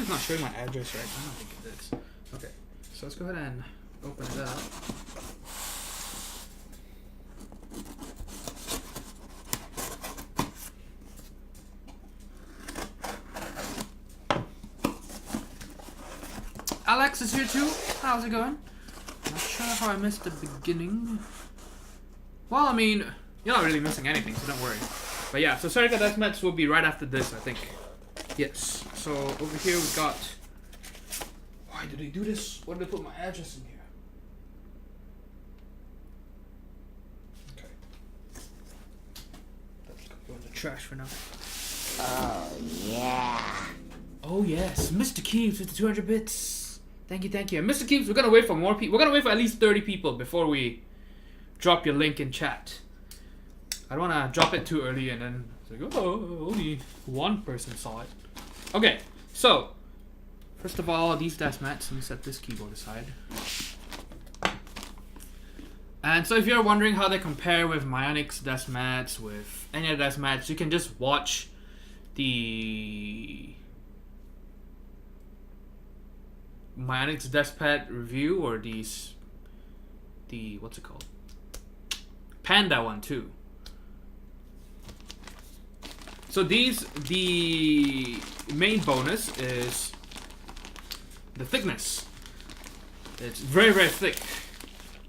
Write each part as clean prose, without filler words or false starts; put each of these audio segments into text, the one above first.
not showing my address right. I don't think it is. Okay, so let's go ahead and open it up. Alex is here too. How's it going? Not sure how I missed the beginning. Well, I mean, you're not really missing anything, so don't worry. But yeah, so Surrogate Deathmatch will be right after this, I think. Yes. So over here we've got. Why did they do this? Why did they put my address in here? Okay. Let's go in the trash for now. Oh yeah. Oh yes, Mr. Keeps with the 200 bits. Thank you, thank you. And Mr. Keeps, we're gonna wait for more people. We're gonna wait for at least 30 people before we drop your link in chat. I don't wanna drop it too early and then it's like, oh, only one person saw it. Okay, so first of all, these desk mats. Let me set this keyboard aside. And so if you're wondering how they compare with my Onyx desk mats, with any other desk mats, you can just watch the my Onyx desk pad review, or the what's it called? Panda one too. So the main bonus is the thickness. It's very, very thick.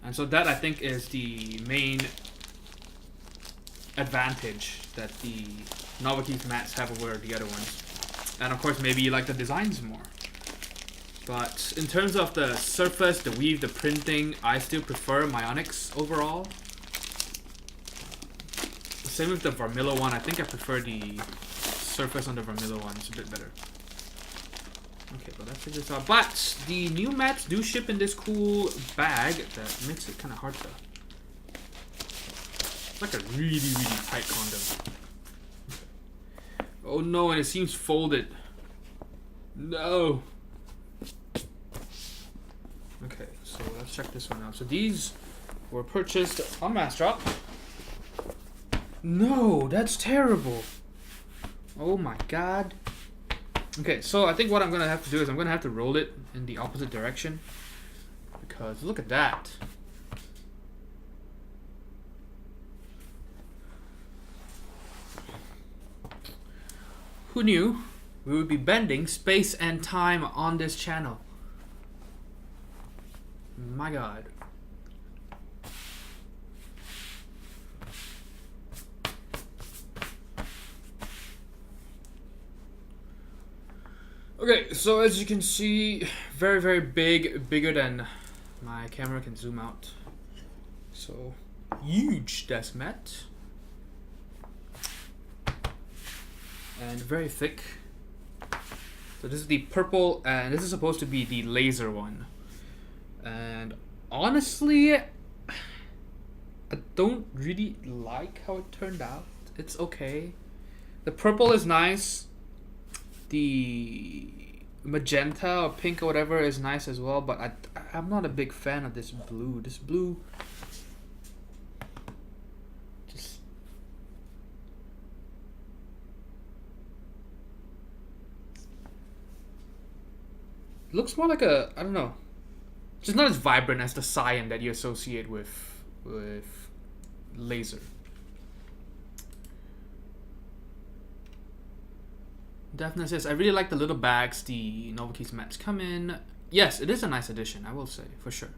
And so that, I think, is the main advantage that the Novelties mats have over the other ones. And of course, maybe you like the designs more. But in terms of the surface, the weave, the printing, I still prefer my Onyx overall. Same with the Vermillo one. I think I prefer the surface on the Vermillo one. It's a bit better. Okay, but let's figure this out. But the new mats do ship in this cool bag that makes it kind of hard to. It's like a really, really tight condom. Okay. Oh no, and it seems folded. No. Okay, so let's check this one out. So these were purchased on Massdrop. No, that's terrible. Oh my god. Okay, so I think what I'm gonna have to do is I'm gonna have to roll it in the opposite direction, because look at that. Who knew we would be bending space and time on this channel? My god. Okay, so as you can see, very, very big, bigger than my camera can zoom out. So, huge desk mat. And very thick. So this is the purple, and this is supposed to be the laser one. And honestly, I don't really like how it turned out. It's okay. The purple is nice. The magenta or pink or whatever is nice as well, but I'm not a big fan of this blue. This blue just looks more like a, I don't know, just not as vibrant as the cyan that you associate with laser. Definitely says, I really like the little bags the Novelties mats come in. Yes, it is a nice addition, I will say, for sure.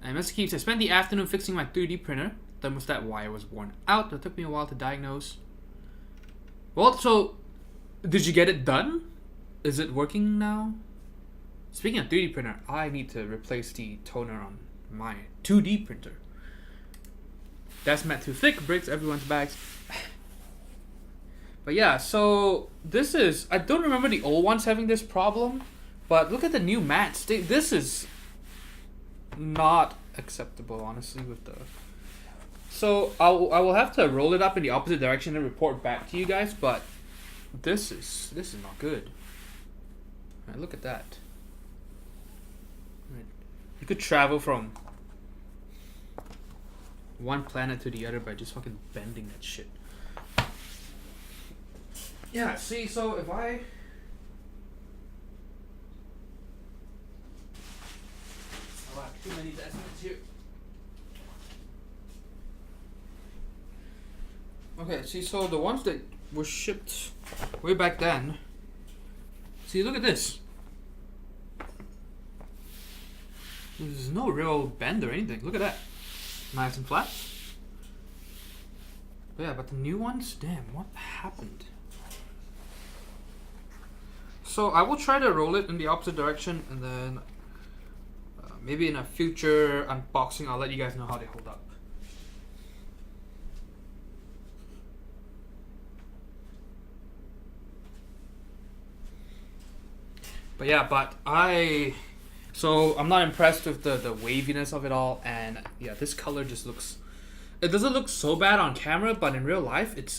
And Mr. Keeps, I spent the afternoon fixing my 3D printer. Thermostat wire was worn out. It took me a while to diagnose. Well, so, did you get it done? Is it working now? Speaking of 3D printer, I need to replace the toner on my 2D printer. That's mat too thick, breaks everyone's bags. But yeah, so this is, I don't remember the old ones having this problem, but look at the new mats. This is not acceptable, honestly, with the... So I will have to roll it up in the opposite direction and report back to you guys, but this is not good. Right, look at that. Right. You could travel from one planet to the other by just fucking bending that shit. Yeah, see, so if I options here. Okay, see, so the ones that were shipped way back then. See, look at this. There's no real bend or anything. Look at that. Nice and flat. But yeah, but the new ones, damn, what happened? So I will try to roll it in the opposite direction, and then maybe in a future unboxing, I'll let you guys know how they hold up. But yeah, so I'm not impressed with the waviness of it all, and yeah, this color just looks, it doesn't look so bad on camera, but in real life, it's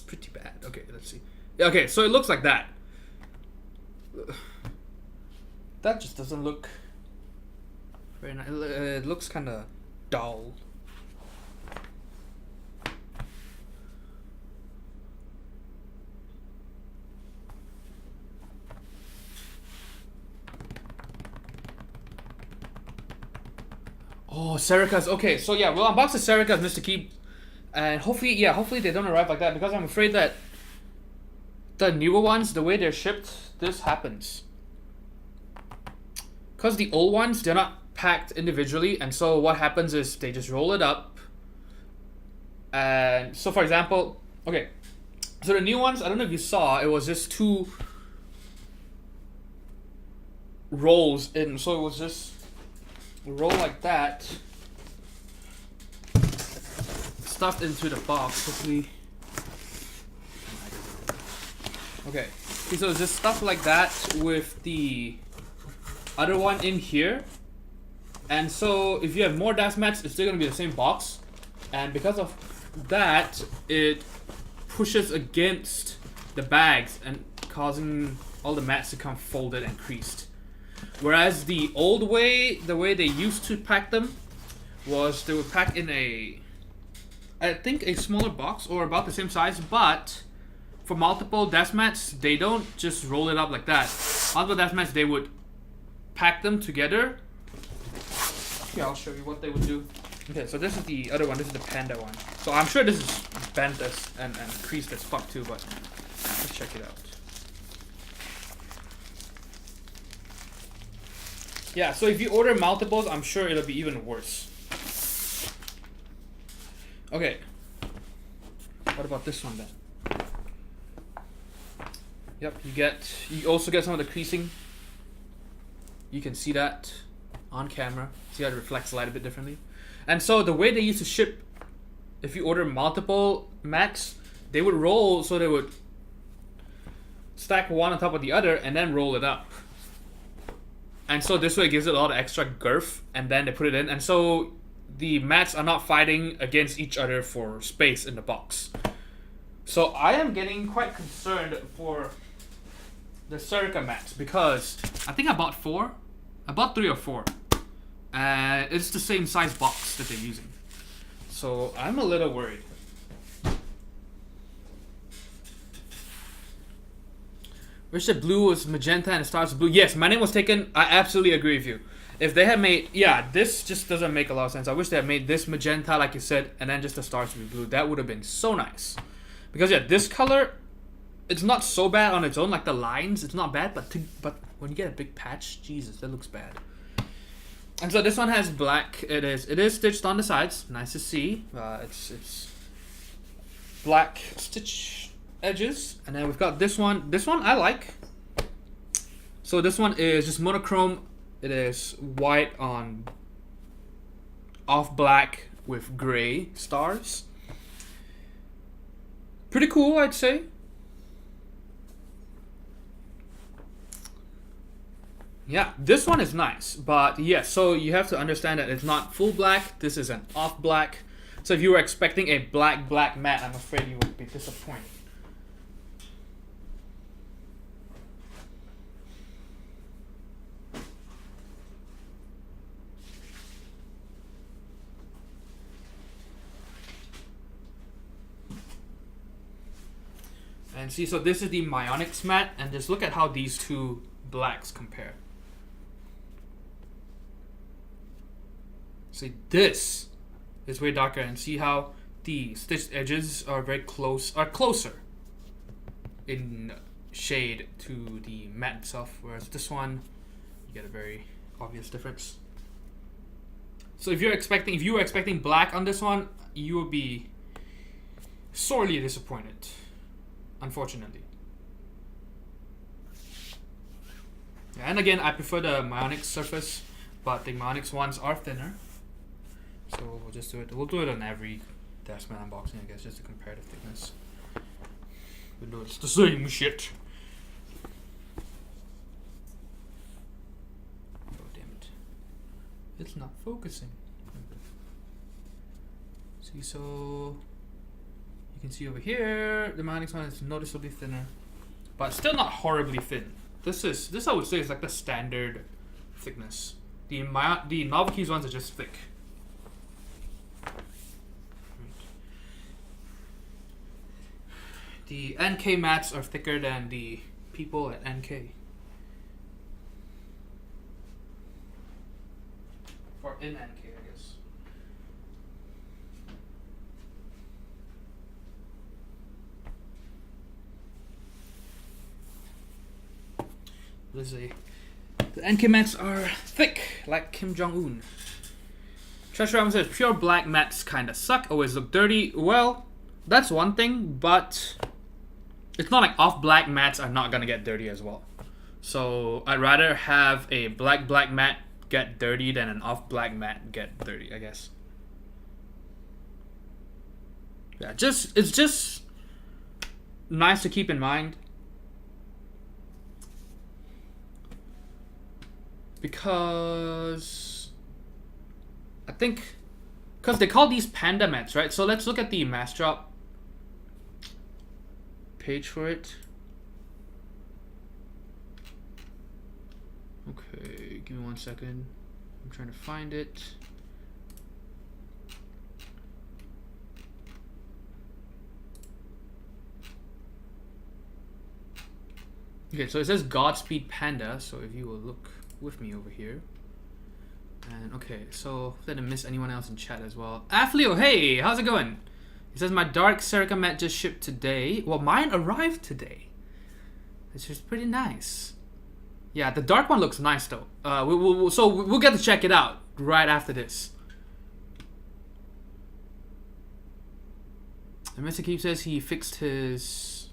pretty bad. Okay, let's see. Okay, so it looks like that. That just doesn't look very nice. It looks kind of dull. Oh, Serica's. Okay, so yeah, we'll unbox the Serica's, Mr. Keep, and hopefully they don't arrive like that, because I'm afraid that the newer ones, the way they're shipped, this happens. Because the old ones, they're not packed individually, and so what happens is they just roll it up. And so, for example, okay, so the new ones, I don't know if you saw, it was just 2 rolls in, so it was just roll like that, stuffed into the box. Hopefully, okay. So it's just stuff like that with the other one in here, and so if you have more DAS mats, it's still gonna be the same box, and because of that, it pushes against the bags and causing all the mats to come folded and creased. Whereas the old way, the way they used to pack them, was they would pack in I think a smaller box or about the same size, but for multiple DAS mats, they don't just roll it up like that. Multiple DAS mats, they would pack them together. Okay, I'll show you what they would do. Okay, so this is the other one. This is the Panda one. So I'm sure this is bent and creased as fuck too, but let's check it out. Yeah, so if you order multiples, I'm sure it'll be even worse. Okay. What about this one then? Yep, you also get some of the creasing. You can see that on camera. See how it reflects light a bit differently. And so the way they used to ship, if you order multiple mats, they would roll, so they would stack one on top of the other and then roll it up. And so this way it gives it a lot of extra girth, and then they put it in, and so the mats are not fighting against each other for space in the box. So I am getting quite concerned for the Serica mats, because I think I bought 4. I bought 3 or 4. And it's the same size box that they're using. So I'm a little worried. Wish the blue was magenta and the stars blue. Yes, my name was taken. I absolutely agree with you. If they had made, yeah, this just doesn't make a lot of sense. I wish they had made this magenta, like you said, and then just the stars be blue. That would have been so nice. Because yeah, this color, it's not so bad on its own. Like the lines, it's not bad, but when you get a big patch, Jesus, that looks bad. And so this one has black. It is stitched on the sides. Nice to see. It's black stitch edges, and then we've got this one. This one I like. So this one is just monochrome. It is white on off black with gray stars. Pretty cool, I'd say. Yeah, this one is nice, but yeah, so you have to understand that it's not full black. This is an off black. So if you were expecting a black mat, I'm afraid you would be disappointed. And see, so this is the Onyx Mat, and just look at how these two blacks compare. See, this is way darker, and see how the stitched edges are very closer in shade to the matte itself, whereas this one, you get a very obvious difference. So if you were expecting black on this one, you will be sorely disappointed, unfortunately. Yeah, and again, I prefer the Onyx surface, but the Onyx ones are thinner. So we'll just do it. We'll do it on every Death Mat unboxing, I guess, just to compare the thickness. Even though it's the same shit. Oh damn it! It's not focusing. See, so you can see over here, the Onyx one is noticeably thinner, but still not horribly thin. This I would say is like the standard thickness. The Novelties ones are just thick. The NK mats are thicker than the people at NK. Or in NK, I guess. Let's see. The NK mats are thick, like Kim Jong-un. Treasure Ram says, pure black mats kinda suck, always look dirty. Well, that's one thing, but it's not like off black mats are not gonna get dirty as well. So I'd rather have a black mat get dirty than an off black mat get dirty, I guess. Yeah, it's just nice to keep in mind. Because I think they call these Panda mats, right? So let's look at the mass drop page for it. Okay, give me 1 second. I'm trying to find it. Okay, so it says Godspeed Panda, so if you will look with me over here. And okay, so I didn't miss anyone else in chat as well. Aflio, hey, how's it going? He says my dark Serica mat just shipped today. Well, mine arrived today, which is pretty nice. Yeah, the dark one looks nice though. We'll get to check it out right after this. And Mr. Keep says he fixed his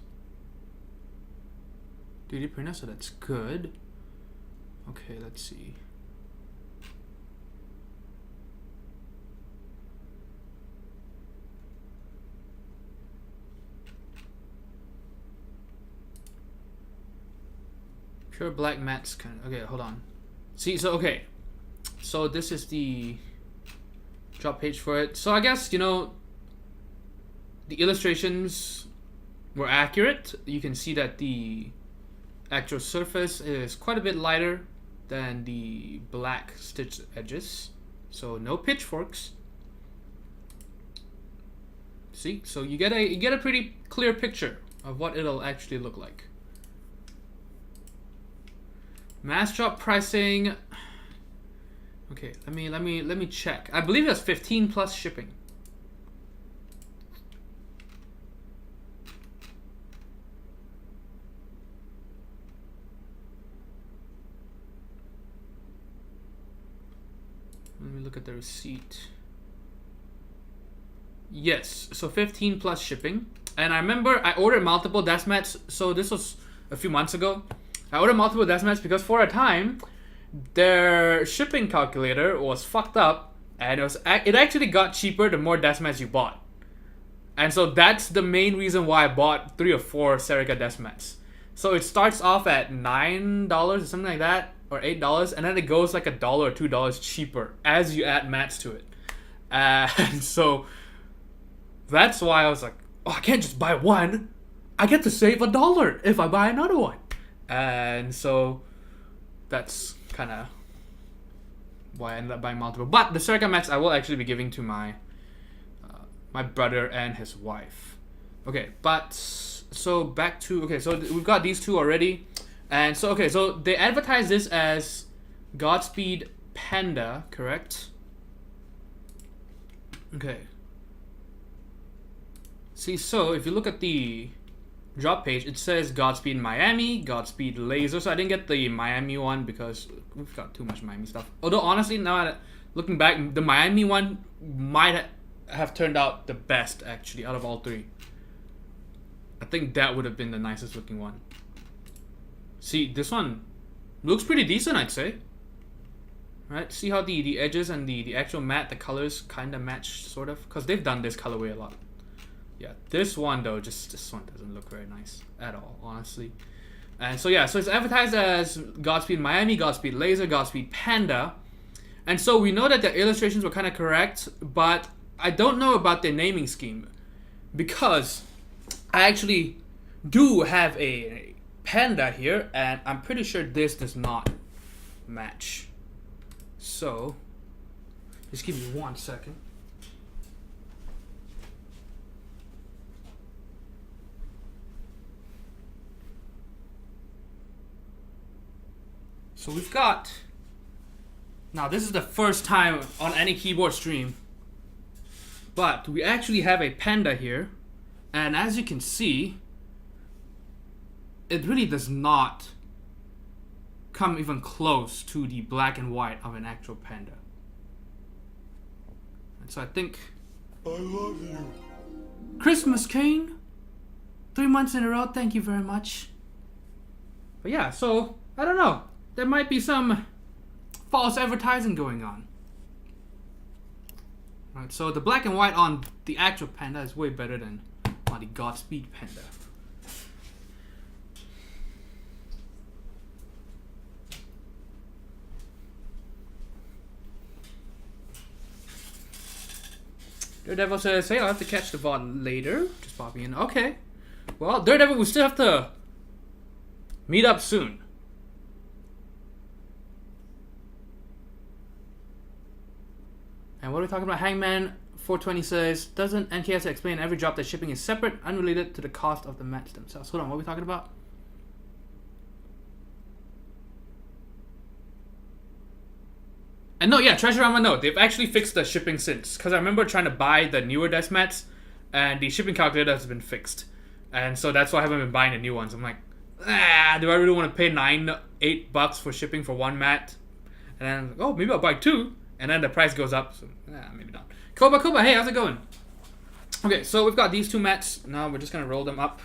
3D printer, so that's good. Okay, let's see. Pure black mats kind of, okay, hold on. See, so okay. So this is the drop page for it. So I guess, you know, the illustrations were accurate. You can see that the actual surface is quite a bit lighter than the black stitched edges. So no pitchforks. See, so you get a pretty clear picture of what it'll actually look like. Mass drop pricing. Okay, let me check. I believe that's 15 plus shipping. Let me look at the receipt. Yes, so 15 plus shipping. And I remember I ordered multiple desk mats. So this was a few months ago. I ordered multiple desk mats because for a time their shipping calculator was fucked up, and it actually got cheaper the more desk mats you bought. And so that's the main reason why I bought 3 or 4 Serica desk mats. So it starts off at $9 or something like that, or $8, and then it goes like $1 or $2 cheaper as you add mats to it. And so that's why I was like, oh, I can't just buy one. I get to save $1 if I buy another one. And so that's kind of why I ended up buying multiple. But the Serica mats I will actually be giving to my brother and his wife. Okay, but so back to, okay, so we've got these two already. And so, okay, so they advertise this as Godspeed Panda, correct? Okay. See, so if you look at the drop page, it says Godspeed Miami, Godspeed Laser. So I didn't get the Miami one because we've got too much Miami stuff. Although honestly, now looking back, the Miami one might have turned out the best actually out of all three. I think that would have been the nicest looking one. See, this one looks pretty decent, I'd say. Right? See how the edges and the actual matte, the colors kind of match, sort of? Because they've done this colorway a lot. Yeah, this one though, this one doesn't look very nice at all, honestly. And so yeah, so it's advertised as Godspeed Miami, Godspeed Laser, Godspeed Panda. And so we know that the illustrations were kind of correct, but I don't know about their naming scheme. Because I actually do have a Panda here, and I'm pretty sure this does not match. So, just give me 1 second. So we've got, now this is the first time on any keyboard stream, but we actually have a Panda here, and as you can see, it really does not come even close to the black and white of an actual Panda. And so I think, I love you. Christmas King, 3 months in a row, thank you very much. But yeah, so I don't know. There might be some false advertising going on. Right, so the black and white on the actual Panda is way better than on the Godspeed Panda. Daredevil says, hey, I'll have to catch the VOD later. Just popping in. Okay. Well, Daredevil, we still have to meet up soon. And what are we talking about? Hangman 420 says, doesn't NKS explain every drop that shipping is separate, unrelated to the cost of the mats themselves? Hold on, what are we talking about? And no, yeah, Treasurama, no, they've actually fixed the shipping since. Because I remember trying to buy the newer desk mats, and the shipping calculator has been fixed. And so that's why I haven't been buying the new ones. I'm like, do I really want to pay $8 for shipping for one mat? And then I'm like, oh, maybe I'll buy two. And then the price goes up, so maybe not. Koba, hey, how's it going? Okay, so we've got these two mats. Now we're just gonna roll them up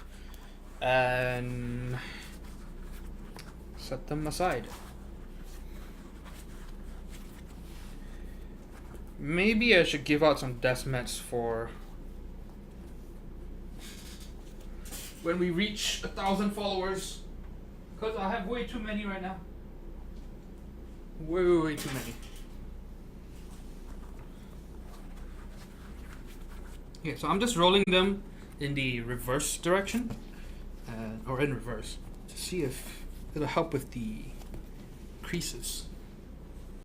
and set them aside. Maybe I should give out some desk mats for when we reach 1,000 followers, because I have way too many right now. Way too many. Okay, so I'm just rolling them in the reverse direction, or in reverse, to see if it'll help with the creases.